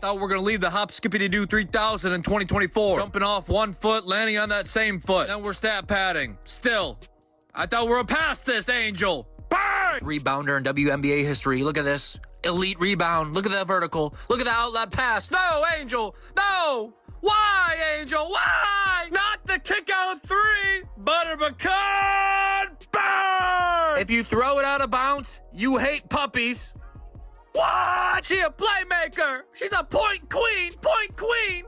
Thought we're gonna leave the hop skippity doo 3000 in 2024. Jumping off one foot, landing on that same foot. Then we're stat padding. Still, I thought we were past this, Angel. Bang! Rebounder in WNBA history. Look at this. Elite rebound. Look at that vertical. Look at the outlet pass. No, Angel. No. Why, Angel? Why? Not the kick out three. Butter pecan. Bang! If you throw it out of bounds, you hate puppies. What? She a playmaker. She's a point queen. Point queen.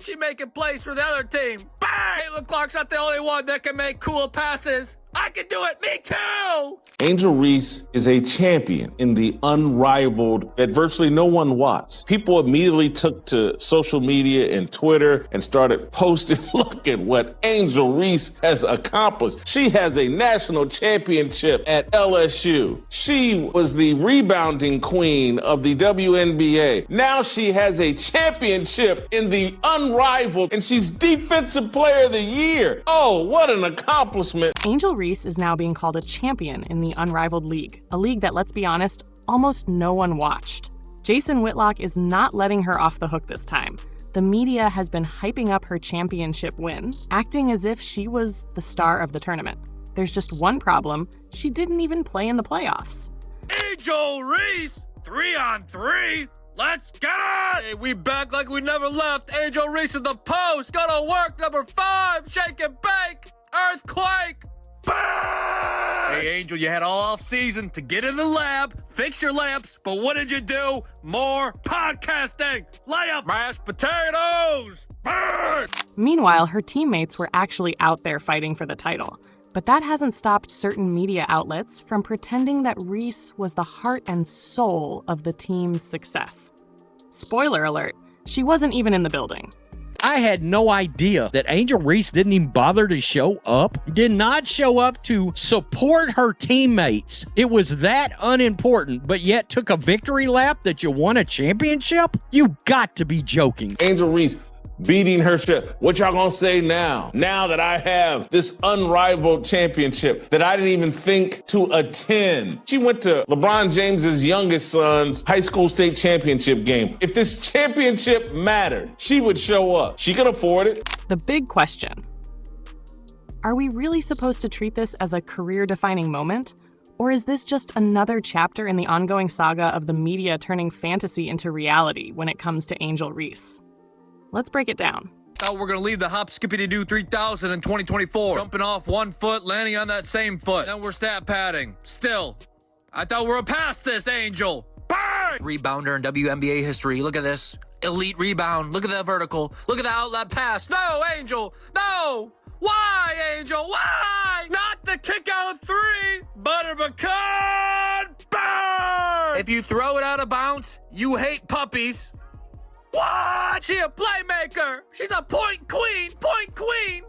She making plays for the other team. Bang! Caitlin Clark's not the only one that can make cool passes. I can do it. Me too. Angel Reese is a champion in the unrivaled that virtually no one watched. People immediately took to social media and Twitter and started posting, look at what Angel Reese has accomplished. She has a national championship at LSU. She was the rebounding queen of the WNBA. Now she has a championship in the unrivaled, and she's Defensive Player of the Year. Oh, what an accomplishment. Angel Reese is now being called a champion in the unrivaled league, a league that, let's be honest, almost no one watched. Jason Whitlock is not letting her off the hook this time. The media has been hyping up her championship win, acting as if she was the star of the tournament. There's just one problem: she didn't even play in the playoffs. Angel Reese, 3-on-3. Let's get it! Hey, we back like we never left. Angel Reese in the post. Gonna work number 5. Shake and bake. Earthquake. Bang! Hey, Angel, you had all off season to get in the lab, fix your lamps, but what did you do? More podcasting. Layup. Mashed potatoes. Bang! Meanwhile, her teammates were actually out there fighting for the title. But that hasn't stopped certain media outlets from pretending that Reese was the heart and soul of the team's success. Spoiler alert, she wasn't even in the building. I had no idea that Angel Reese didn't even bother to show up, did not show up to support her teammates. It was that unimportant, but yet took a victory lap that you won a championship? You got to be joking. Angel Reese beating her ship. What y'all gonna say now? Now that I have this unrivaled championship that I didn't even think to attend. She went to LeBron James's youngest son's high school state championship game. If this championship mattered, she would show up. She can afford it. The big question: are we really supposed to treat this as a career-defining moment? Or is this just another chapter in the ongoing saga of the media turning fantasy into reality when it comes to Angel Reese? Let's break it down. Thought we're gonna leave the hop skippity doo 3000 in 2024. Jumping off one foot, landing on that same foot. Then we're stat padding. Still, I thought we were past this, Angel. Bang! Rebounder in WNBA history. Look at this. Elite rebound. Look at that vertical. Look at the outlet pass. No, Angel. No. Why, Angel? Why? Not the kick out three. Butter pecan. Bang! If you throw it out of bounds, you hate puppies. What? She a playmaker. She's a point queen. Point queen.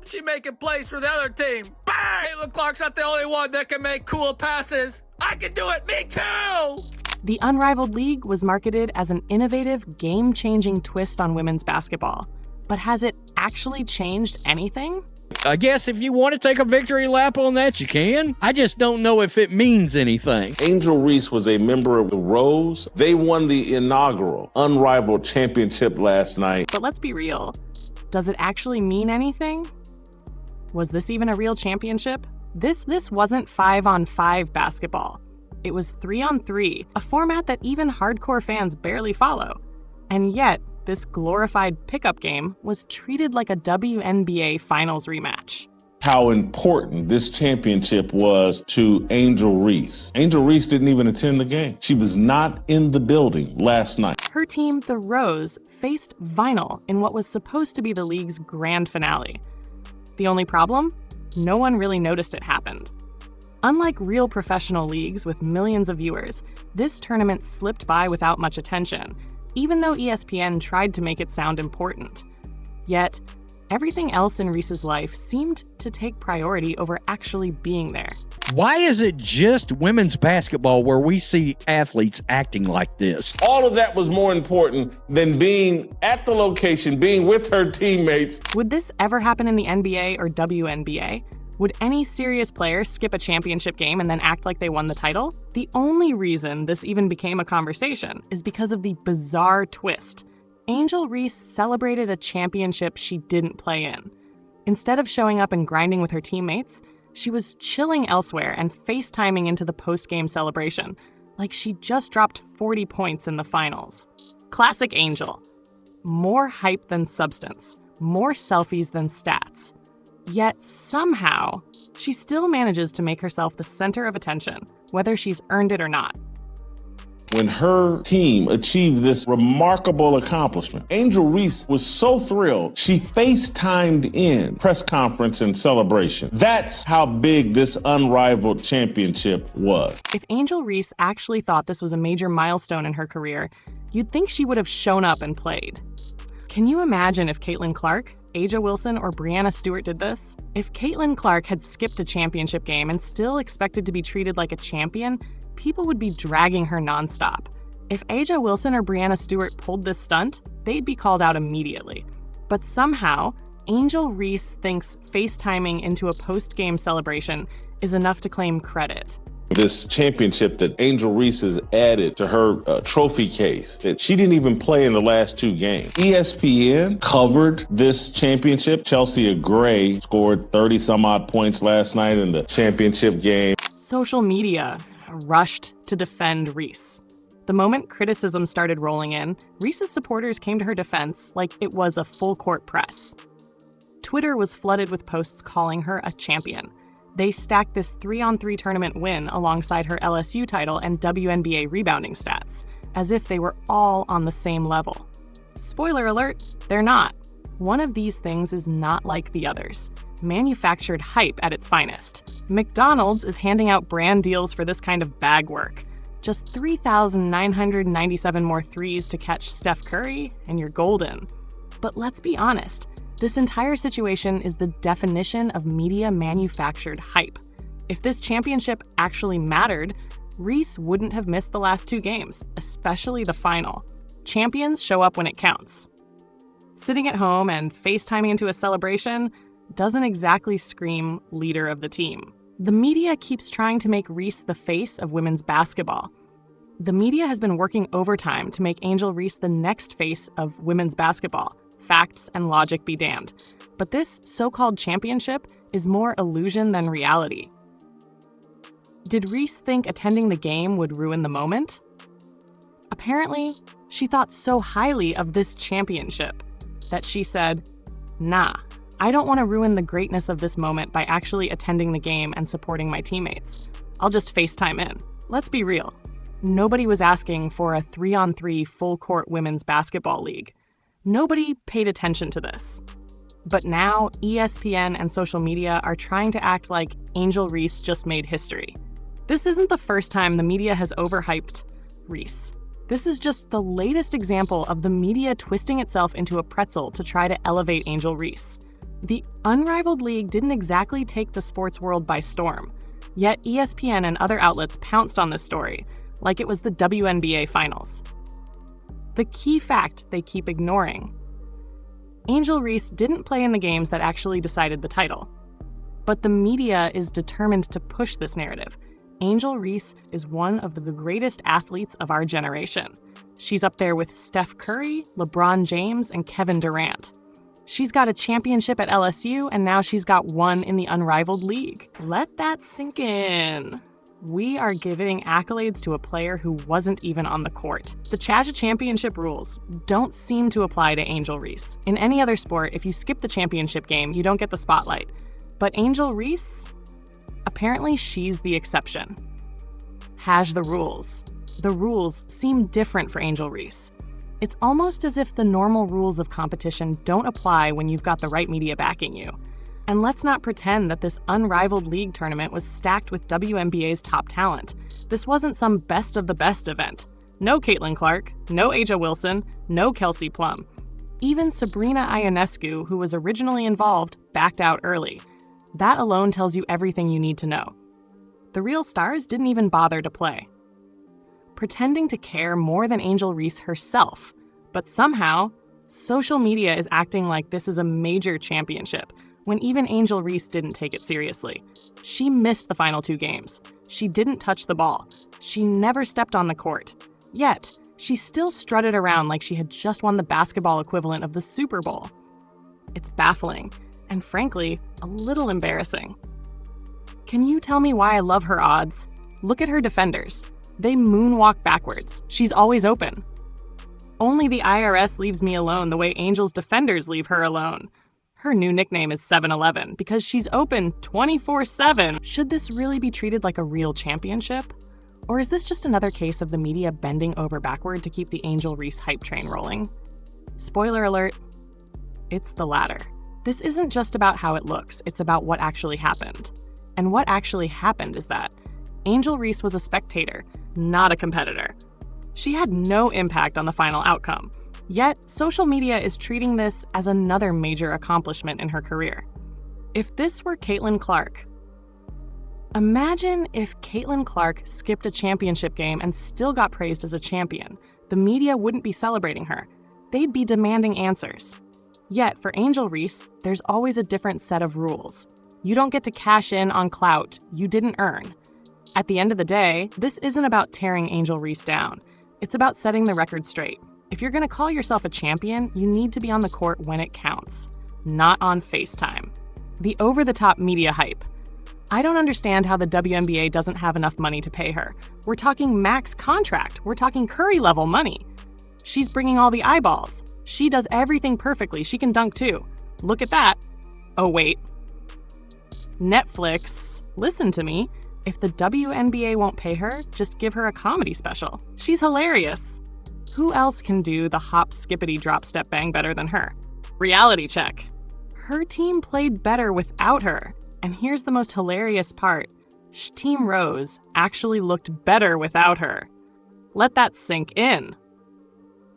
She making plays for the other team. Bang! Caitlin Clark's not the only one that can make cool passes. I can do it. Me too. The Unrivaled League was marketed as an innovative, game-changing twist on women's basketball. But has it actually changed anything? I guess if you want to take a victory lap on that, you can. I just don't know if it means anything. Angel Reese was a member of the Rose. They won the inaugural unrivaled championship last night. But let's be real. Does it actually mean anything? Was this even a real championship? This wasn't 5-on-5 basketball. It was 3-on-3, a format that even hardcore fans barely follow. And yet, this glorified pickup game was treated like a WNBA finals rematch. How important this championship was to Angel Reese. Angel Reese didn't even attend the game. She was not in the building last night. Her team, the Rose, faced Vinyl in what was supposed to be the league's grand finale. The only problem? No one really noticed it happened. Unlike real professional leagues with millions of viewers, this tournament slipped by without much attention, even though ESPN tried to make it sound important. Yet, everything else in Reese's life seemed to take priority over actually being there. Why is it just women's basketball where we see athletes acting like this? All of that was more important than being at the location, being with her teammates. Would this ever happen in the NBA or WNBA? Would any serious player skip a championship game and then act like they won the title? The only reason this even became a conversation is because of the bizarre twist. Angel Reese celebrated a championship she didn't play in. Instead of showing up and grinding with her teammates, she was chilling elsewhere and FaceTiming into the post-game celebration, like she just dropped 40 points in the finals. Classic Angel. More hype than substance, more selfies than stats. Yet somehow, she still manages to make herself the center of attention, whether she's earned it or not. When her team achieved this remarkable accomplishment, Angel Reese was so thrilled, she FaceTimed in press conference and celebration. That's how big this unrivaled championship was. If Angel Reese actually thought this was a major milestone in her career, you'd think she would have shown up and played. Can you imagine if Caitlin Clark, A'ja Wilson, or Breanna Stewart did this? If Caitlin Clark had skipped a championship game and still expected to be treated like a champion, people would be dragging her nonstop. If A'ja Wilson or Breanna Stewart pulled this stunt, they'd be called out immediately. But somehow, Angel Reese thinks FaceTiming into a post-game celebration is enough to claim credit. This championship that Angel Reese has added to her trophy case that she didn't even play in the last 2 games. ESPN covered this championship. Chelsea Gray scored 30-some-odd points last night in the championship game. Social media rushed to defend Reese. The moment criticism started rolling in, Reese's supporters came to her defense like it was a full-court press. Twitter was flooded with posts calling her a champion. They stacked this 3-on-3 tournament win alongside her LSU title and WNBA rebounding stats, as if they were all on the same level. Spoiler alert, they're not. One of these things is not like the others. Manufactured hype at its finest. McDonald's is handing out brand deals for this kind of bag work. Just 3,997 more threes to catch Steph Curry, and you're golden. But let's be honest, this entire situation is the definition of media-manufactured hype. If this championship actually mattered, Reese wouldn't have missed the last 2 games, especially the final. Champions show up when it counts. Sitting at home and FaceTiming into a celebration doesn't exactly scream leader of the team. The media keeps trying to make Reese the face of women's basketball. The media has been working overtime to make Angel Reese the next face of women's basketball. Facts and logic be damned. But this so-called championship is more illusion than reality. Did Reese think attending the game would ruin the moment? Apparently, she thought so highly of this championship that she said, "Nah, I don't want to ruin the greatness of this moment by actually attending the game and supporting my teammates. I'll just FaceTime in." Let's be real. Nobody was asking for a 3-on-3 full-court women's basketball league. Nobody paid attention to this. But now, ESPN and social media are trying to act like Angel Reese just made history. This isn't the first time the media has overhyped Reese. This is just the latest example of the media twisting itself into a pretzel to try to elevate Angel Reese. The unrivaled league didn't exactly take the sports world by storm, yet ESPN and other outlets pounced on this story, like it was the WNBA finals. The key fact they keep ignoring. Angel Reese didn't play in the games that actually decided the title. But the media is determined to push this narrative. Angel Reese is one of the greatest athletes of our generation. She's up there with Steph Curry, LeBron James, and Kevin Durant. She's got a championship at LSU, and now she's got one in the unrivaled league. Let that sink in. We are giving accolades to a player who wasn't even on the court. The Chaja Championship rules don't seem to apply to Angel Reese. In any other sport, if you skip the championship game, you don't get the spotlight. But Angel Reese? Apparently she's the exception. Hash the rules. The rules seem different for Angel Reese. It's almost as if the normal rules of competition don't apply when you've got the right media backing you. And let's not pretend that this unrivaled league tournament was stacked with WNBA's top talent. This wasn't some best of the best event. No Caitlin Clark, no A'ja Wilson, no Kelsey Plum. Even Sabrina Ionescu, who was originally involved, backed out early. That alone tells you everything you need to know. The real stars didn't even bother to play. Pretending to care more than Angel Reese herself, but somehow, social media is acting like this is a major championship, when even Angel Reese didn't take it seriously. She missed the final 2 games. She didn't touch the ball. She never stepped on the court. Yet, she still strutted around like she had just won the basketball equivalent of the Super Bowl. It's baffling, and frankly, a little embarrassing. Can you tell me why I love her odds? Look at her defenders. They moonwalk backwards. She's always open. Only the IRS leaves me alone the way Angel's defenders leave her alone. Her new nickname is 7-Eleven because she's open 24/7. Should this really be treated like a real championship? Or is this just another case of the media bending over backward to keep the Angel Reese hype train rolling? Spoiler alert, it's the latter. This isn't just about how it looks, it's about what actually happened. And what actually happened is that Angel Reese was a spectator, not a competitor. She had no impact on the final outcome. Yet, social media is treating this as another major accomplishment in her career. If this were Caitlin Clark, imagine if Caitlin Clark skipped a championship game and still got praised as a champion. The media wouldn't be celebrating her. They'd be demanding answers. Yet, for Angel Reese, there's always a different set of rules. You don't get to cash in on clout you didn't earn. At the end of the day, this isn't about tearing Angel Reese down. It's about setting the record straight. If you're going to call yourself a champion, you need to be on the court when it counts, not on FaceTime. The over-the-top media hype. I don't understand how the WNBA doesn't have enough money to pay her. We're talking max contract. We're talking Curry-level money. She's bringing all the eyeballs. She does everything perfectly. She can dunk too. Look at that. Oh, wait. Netflix, listen to me. If the WNBA won't pay her, just give her a comedy special. She's hilarious. Who else can do the hop, skippity, drop, step, bang better than her? Reality check. Her team played better without her. And here's the most hilarious part. Team Rose actually looked better without her. Let that sink in.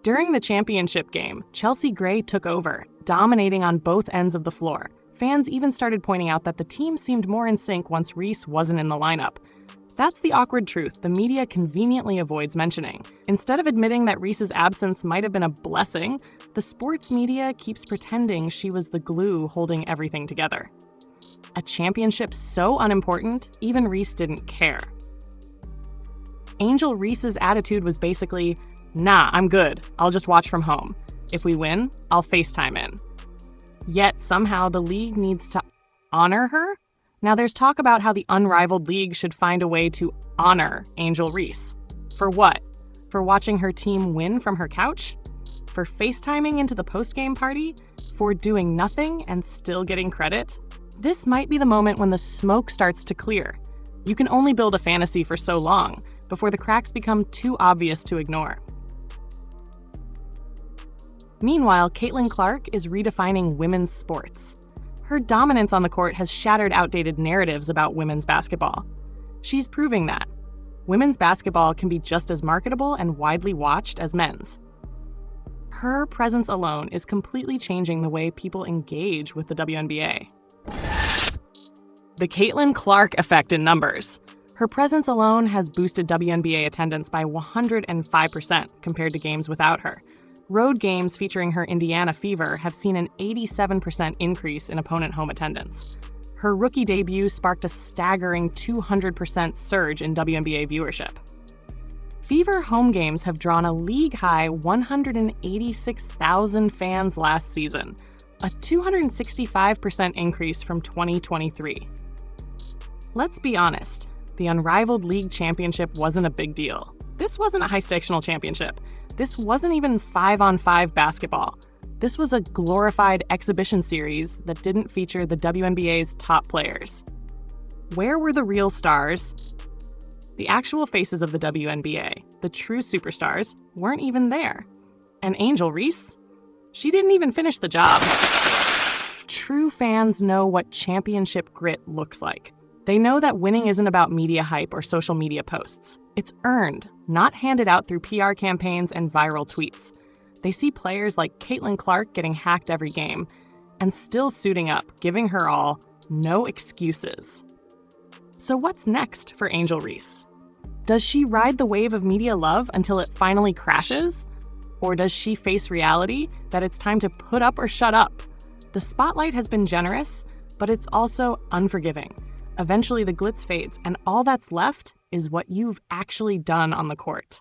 During the championship game, Chelsea Gray took over, dominating on both ends of the floor. Fans even started pointing out that the team seemed more in sync once Reese wasn't in the lineup. That's the awkward truth the media conveniently avoids mentioning. Instead of admitting that Reese's absence might have been a blessing, the sports media keeps pretending she was the glue holding everything together. A championship so unimportant, even Reese didn't care. Angel Reese's attitude was basically, nah, I'm good. I'll just watch from home. If we win, I'll FaceTime in. Yet somehow the league needs to honor her? Now there's talk about how the unrivaled league should find a way to honor Angel Reese. For what? For watching her team win from her couch? For FaceTiming into the postgame party? For doing nothing and still getting credit? This might be the moment when the smoke starts to clear. You can only build a fantasy for so long before the cracks become too obvious to ignore. Meanwhile, Caitlin Clark is redefining women's sports. Her dominance on the court has shattered outdated narratives about women's basketball. She's proving that women's basketball can be just as marketable and widely watched as men's. Her presence alone is completely changing the way people engage with the WNBA. The Caitlin Clark effect in numbers. Her presence alone has boosted WNBA attendance by 105% compared to games without her. Road games featuring her Indiana Fever have seen an 87% increase in opponent home attendance. Her rookie debut sparked a staggering 200% surge in WNBA viewership. Fever home games have drawn a league-high 186,000 fans last season, a 265% increase from 2023. Let's be honest, the unrivaled league championship wasn't a big deal. This wasn't a high-stakes championship. This wasn't even 5-on-5 basketball. This was a glorified exhibition series that didn't feature the WNBA's top players. Where were the real stars? The actual faces of the WNBA, the true superstars, weren't even there. And Angel Reese? She didn't even finish the job. True fans know what championship grit looks like. They know that winning isn't about media hype or social media posts. It's earned, not handed out through PR campaigns and viral tweets. They see players like Caitlin Clark getting hacked every game and still suiting up, giving her all, no excuses. So what's next for Angel Reese? Does she ride the wave of media love until it finally crashes? Or does she face reality that it's time to put up or shut up? The spotlight has been generous, but it's also unforgiving. Eventually, the glitz fades, and all that's left is what you've actually done on the court.